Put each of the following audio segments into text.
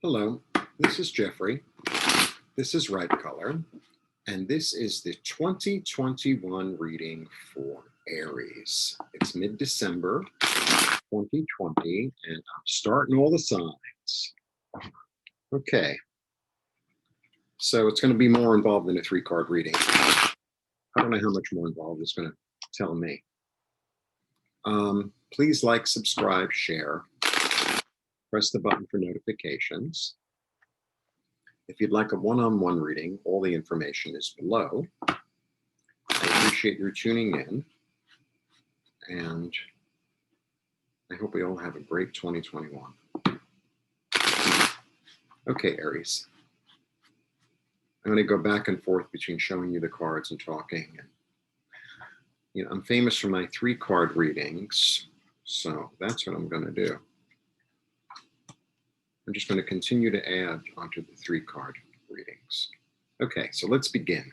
Hello, this is Jeffrey. This is Red Color, and this is the 2021 reading for Aries. It's mid-December 2020, and I'm starting all the signs. Okay, so it's going to be more involved than a 3-card reading. I don't know how much more involved it's going to tell me. Please like, subscribe, share. Press the button for notifications. If you'd like a one-on-one reading, all the information is below. I appreciate your tuning in, and I hope we all have a great 2021. Okay, Aries. I'm going to go back and forth between showing you the cards and talking. And, I'm famous for my 3-card readings, so that's what I'm going to do. I'm just going to continue to add onto the 3-card readings. Okay, so let's begin.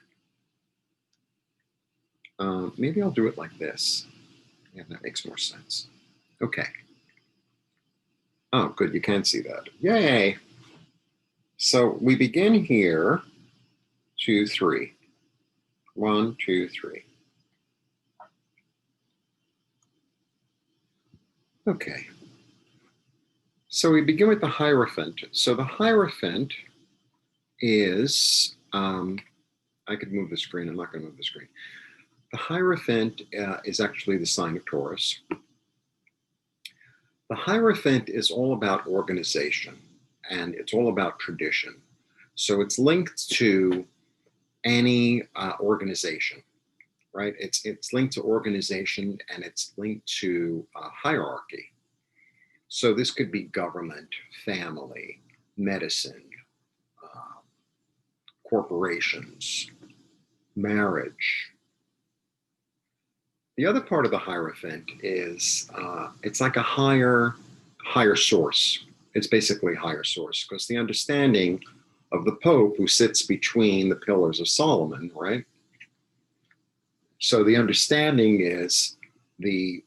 Maybe I'll do it like this. Yeah, that makes more sense. Okay. Oh, good, you can see that. Yay! So we begin here, 2, 3. 1, 2, 3. Okay. So we begin with the Hierophant. So the Hierophant is, I could move the screen, I'm not going to move the screen. The Hierophant is actually the sign of Taurus. The Hierophant is all about organization, and it's all about tradition. So it's linked to any organization, right? It's linked to organization, and it's linked to hierarchy. So this could be government, family, medicine, corporations, marriage. The other part of the Hierophant is it's like a higher source. It's basically a higher source, because the understanding of the Pope, who sits between the pillars of Solomon, right? So the understanding is the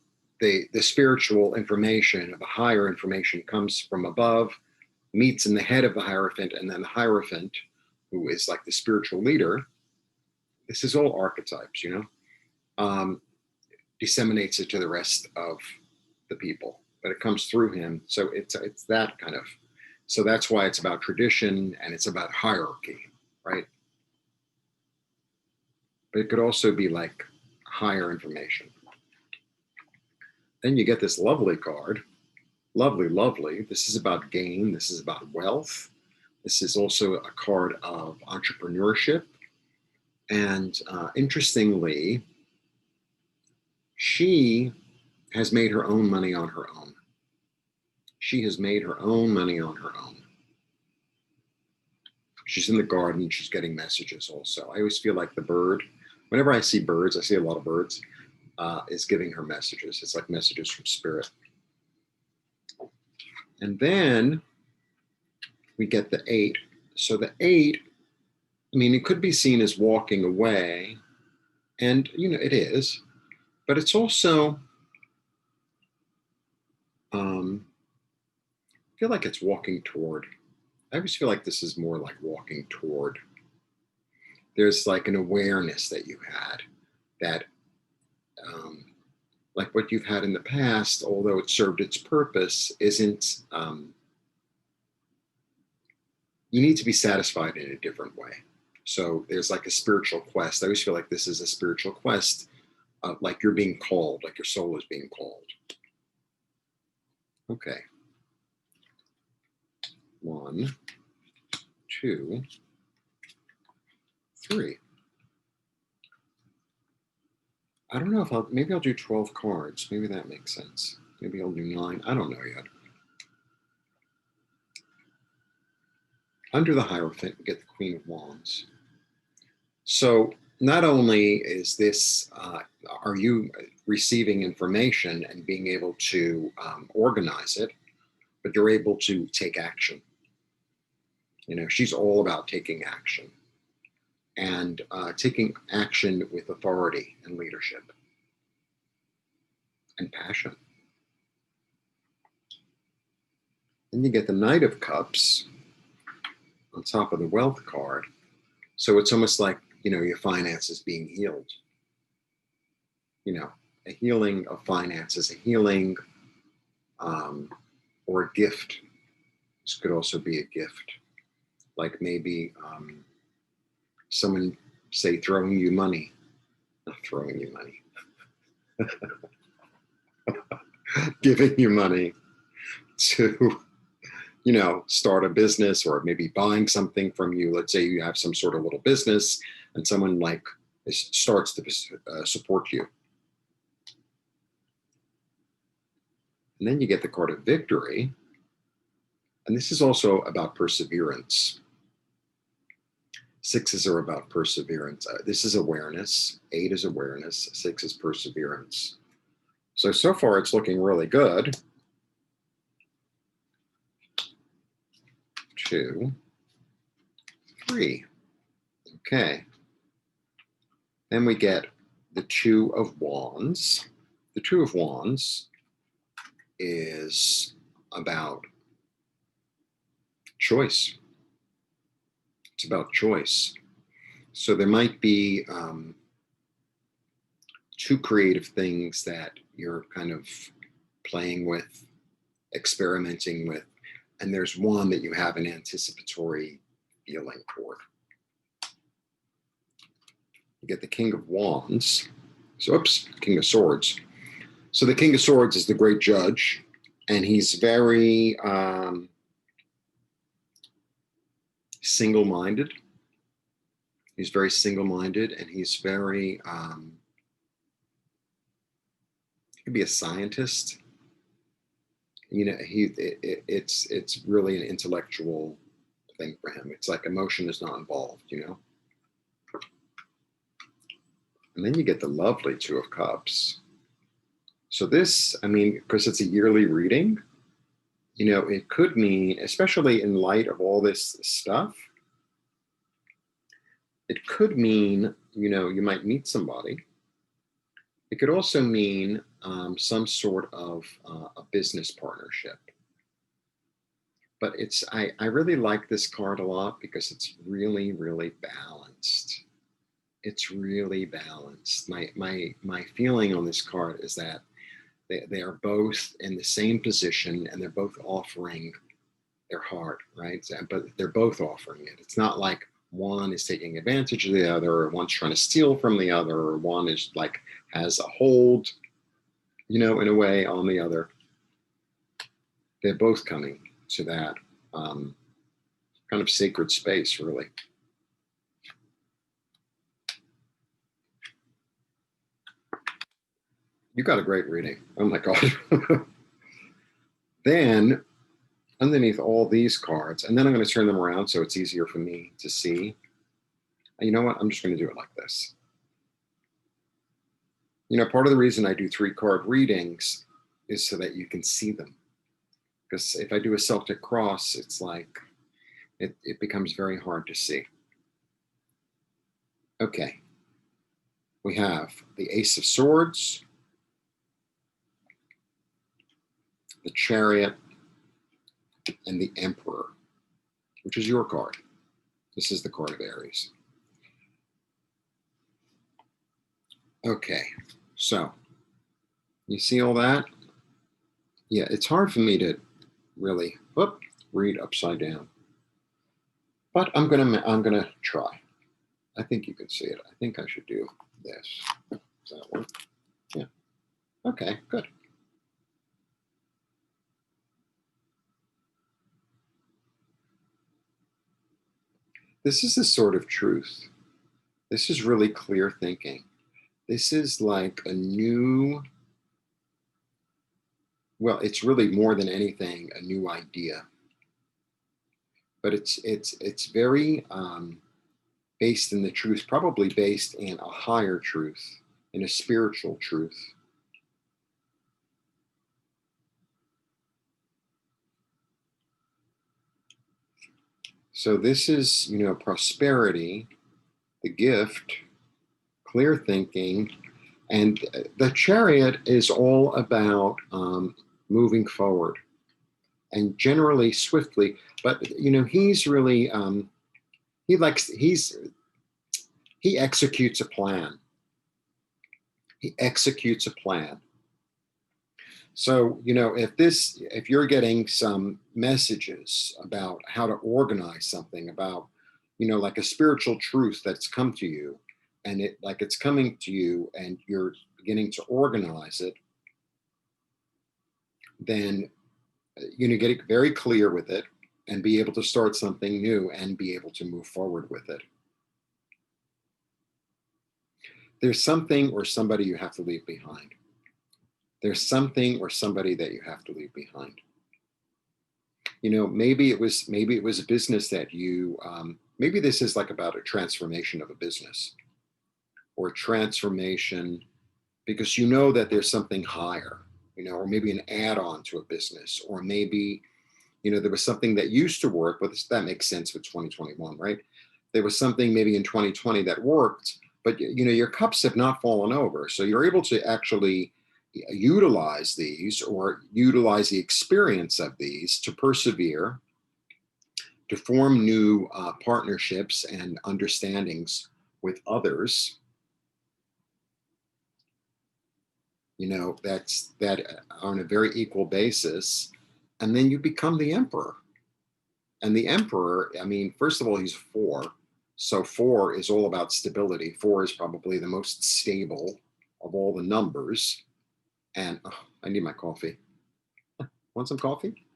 spiritual information, of the higher information, comes from above, meets in the head of the Hierophant, and then the Hierophant, who is like the spiritual leader, this is all archetypes, disseminates it to the rest of the people, but it comes through him. So it's that kind of, so that's why it's about tradition and it's about hierarchy, right? But it could also be like higher information. Then you get this lovely card. Lovely, lovely. This is about gain. This is about wealth. This is also a card of entrepreneurship. And interestingly, she has made her own money on her own. She has made her own money on her own. She's in the garden. She's getting messages also. I always feel like the bird, whenever I see birds, I see a lot of birds, is giving her messages. It's like messages from spirit. And then we get the 8. So the 8, I mean, it could be seen as walking away, and it is, but it's also, I feel like it's walking toward. I always feel like this is more like walking toward. There's like an awareness that you had that, like what you've had in the past, although it served its purpose, isn't, you need to be satisfied in a different way. So there's like a spiritual quest. I always feel like this is a spiritual quest, like you're being called, like your soul is being called. Okay. 1, 2, 3. I don't know if maybe I'll do 12 cards. Maybe that makes sense. Maybe I'll do 9. I don't know yet. Under the Hierophant, we get the Queen of Wands. So not only is this, are you receiving information and being able to organize it, but you're able to take action. She's all about taking action, and taking action with authority and leadership and passion. Then you get the Knight of Cups. on top of the wealth card. So it's almost like, your finances being healed. A healing of finances, a healing or a gift. This could also be a gift. Like maybe someone, say, throwing you money. Not throwing you money. Giving you money to, start a business, or maybe buying something from you. Let's say you have some sort of little business and someone starts to support you. And then you get the card of victory. And this is also about perseverance. Sixes are about perseverance. This is awareness. 8 is awareness. 6 is perseverance. So far it's looking really good. 2, 3. Okay. Then we get the 2 of Wands. The 2 of Wands is about choice. It's about choice. So there might be 2 creative things that you're kind of playing with, experimenting with, and there's one that you have an anticipatory feeling toward. You get the King of Wands. King of Swords. So the King of Swords is the great judge, and he's very single-minded. He's very single-minded, and he's very, he could be a scientist. It's really an intellectual thing for him. It's like emotion is not involved, And then you get the lovely 2 of Cups. So this, because it's a yearly reading, it could mean, especially in light of all this stuff, it could mean, you might meet somebody. It could also mean some sort of a business partnership. But I really like this card a lot because it's really, really balanced. It's really balanced. My feeling on this card is that they are both in the same position, and they're both offering their heart, right? But they're both offering it. It's not like one is taking advantage of the other, or one's trying to steal from the other, or one is has a hold, in a way on the other. They're both coming to that kind of sacred space, really. You got a great reading. Oh my God. Then underneath all these cards, and then I'm going to turn them around so it's easier for me to see. And you know what? I'm just going to do it like this. Part of the reason I do 3-card readings is so that you can see them. Because if I do a Celtic cross, it's like, it becomes very hard to see. Okay. We have the Ace of Swords, the Chariot, and the Emperor, which is your card. This is the card of Aries. Okay, so you see all that? Yeah, it's hard for me to really read upside down, but I'm gonna try. I think you can see it. I think I should do this. Does that work? Yeah. Okay, good. This is the sort of truth. This is really clear thinking. This is like a new, well, it's really more than anything a new idea. But it's very based in the truth, probably based in a higher truth, in a spiritual truth. So this is, prosperity, the gift, clear thinking, and the Chariot is all about moving forward. and generally swiftly. But you know, he's really he executes a plan. He executes a plan. So, you know, if you're getting some messages about how to organize something, about, you know, like a spiritual truth that's come to you, and it's coming to you and you're beginning to organize it, then, you know, get very clear with it and be able to start something new and be able to move forward with it. There's something or somebody you have to leave behind. There's something or somebody that you have to leave behind. You know, maybe it was a business that you maybe this is like about a transformation of a business, or a transformation because you know that there's something higher, you know, or maybe an add-on to a business, or maybe, you know, there was something that used to work, but that makes sense with 2021, right? There was something maybe in 2020 that worked, but you know, your cups have not fallen over. So you're able to actually utilize these, or utilize the experience of these to persevere, to form new partnerships and understandings with others, you know, that on a very equal basis. And then you become the emperor. And the emperor, I mean, first of all, he's 4. So 4 is all about stability. 4 is probably the most stable of all the numbers. And oh, I need my coffee. Want some coffee?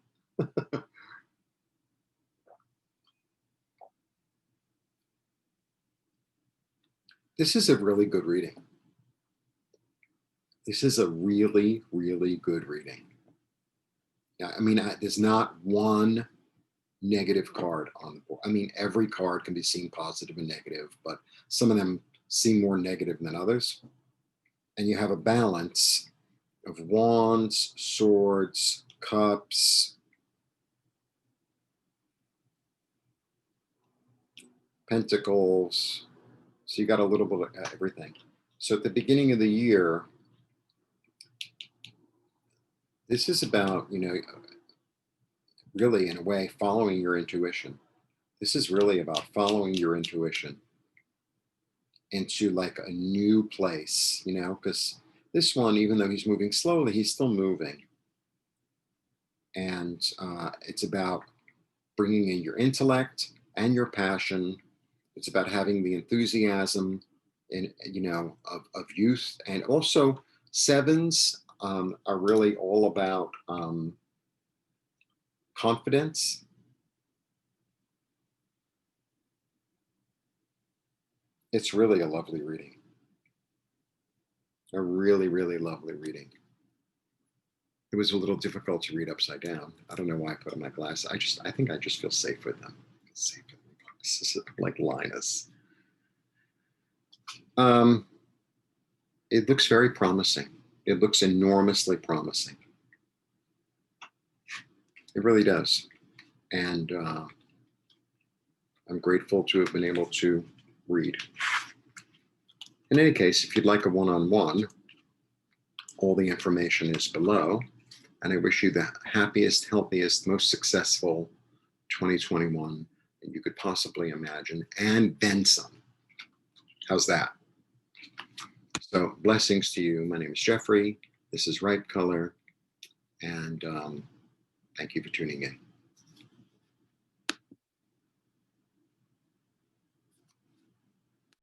This is a really good reading. This is a really, really good reading. Yeah, I mean, there's not one negative card on the board. I mean, every card can be seen positive and negative, but some of them seem more negative than others. And you have a balance of wands, swords, cups, pentacles. So you got a little bit of everything. So at the beginning of the year, this is about, you know, really in a way, following your intuition. This is really about following your intuition into like a new place, you know, because this one, even though he's moving slowly, he's still moving. And it's about bringing in your intellect and your passion. It's about having the enthusiasm in, you know, of youth. And also 7s are really all about confidence. It's really a lovely reading. A really, really lovely reading. It was a little difficult to read upside down. I don't know why I put on my glasses. I think I just feel safe with them. Safe with my glasses, like Linus. It looks very promising. It looks enormously promising. It really does. And I'm grateful to have been able to read. In any case, if you'd like a one-on-one, all the information is below. And I wish you the happiest, healthiest, most successful 2021 that you could possibly imagine, and then some. How's that? So blessings to you. My name is Jeffrey. This is Ripe Color. And thank you for tuning in.